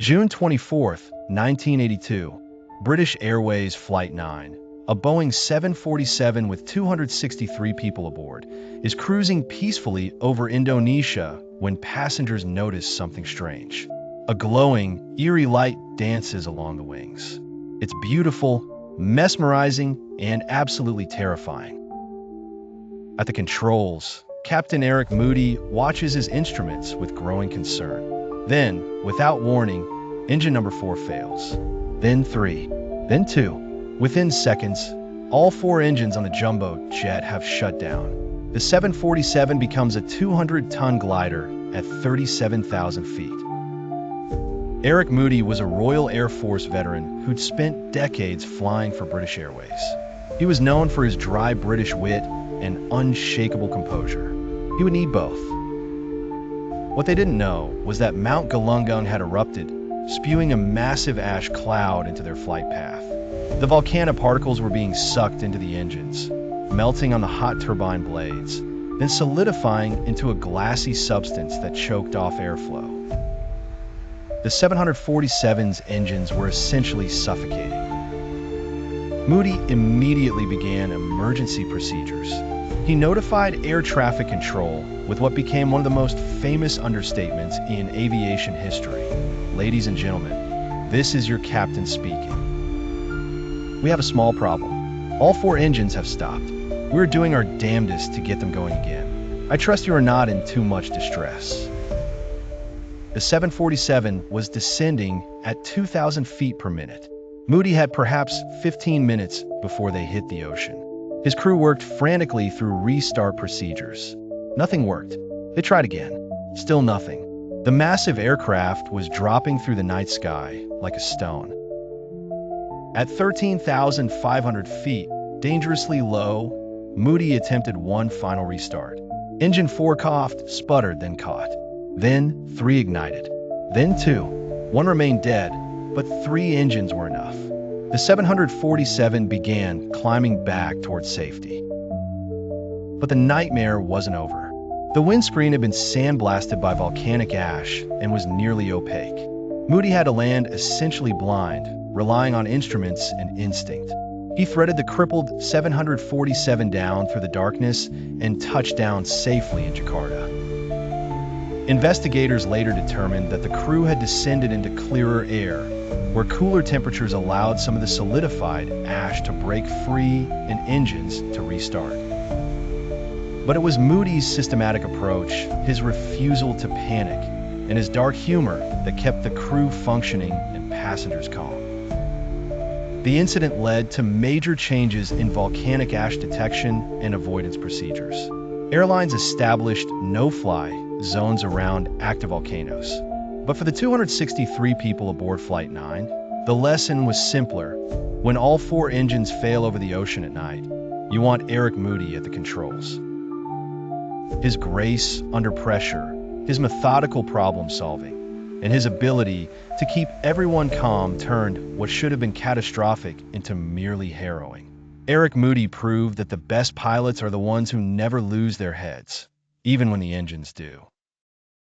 June 24th, 1982, British Airways Flight 9, a Boeing 747 with 263 people aboard, is cruising peacefully over Indonesia when passengers notice something strange. A glowing, eerie light dances along the wings. It's beautiful, mesmerizing, and absolutely terrifying. At the controls, Captain Eric Moody watches his instruments with growing concern. Then, without warning, engine number 4 fails. Then 3. Then 2. Within seconds, all 4 engines on the jumbo jet have shut down. The 747 becomes a 200-ton glider at 37,000 feet. Eric Moody was a Royal Air Force veteran who'd spent decades flying for British Airways. He was known for his dry British wit and unshakable composure. He would need both. What they didn't know was that Mount Galunggung had erupted, spewing a massive ash cloud into their flight path. The volcanic particles were being sucked into the engines, melting on the hot turbine blades, then solidifying into a glassy substance that choked off airflow. The 747's engines were essentially suffocating. Moody immediately began emergency procedures. He notified air traffic control with what became one of the most famous understatements in aviation history. Ladies and gentlemen, this is your captain speaking. We have a small problem. All 4 engines have stopped. We're doing our damnedest to get them going again. I trust you are not in too much distress. The 747 was descending at 2,000 feet per minute. Moody had perhaps 15 minutes before they hit the ocean. His crew worked frantically through restart procedures. Nothing worked. They tried again. Still nothing. The massive aircraft was dropping through the night sky like a stone. At 13,500 feet, dangerously low, Moody attempted one final restart. Engine 4 coughed, sputtered, then caught. Then 3 ignited. Then 2. 1 remained dead, but 3 engines were enough. The 747 began climbing back towards safety. But the nightmare wasn't over. The windscreen had been sandblasted by volcanic ash and was nearly opaque. Moody had to land essentially blind, relying on instruments and instinct. He threaded the crippled 747 down through the darkness and touched down safely in Jakarta. Investigators later determined that the crew had descended into clearer air, where cooler temperatures allowed some of the solidified ash to break free and engines to restart. But it was Moody's systematic approach, his refusal to panic, and his dark humor that kept the crew functioning and passengers calm. The incident led to major changes in volcanic ash detection and avoidance procedures. Airlines established no-fly zones around active volcanoes. But for the 263 people aboard Flight 9, the lesson was simpler. When all 4 engines fail over the ocean at night, you want Eric Moody at the controls. His grace under pressure, his methodical problem-solving, and his ability to keep everyone calm turned what should have been catastrophic into merely harrowing. Eric Moody proved that the best pilots are the ones who never lose their heads, even when the engines do.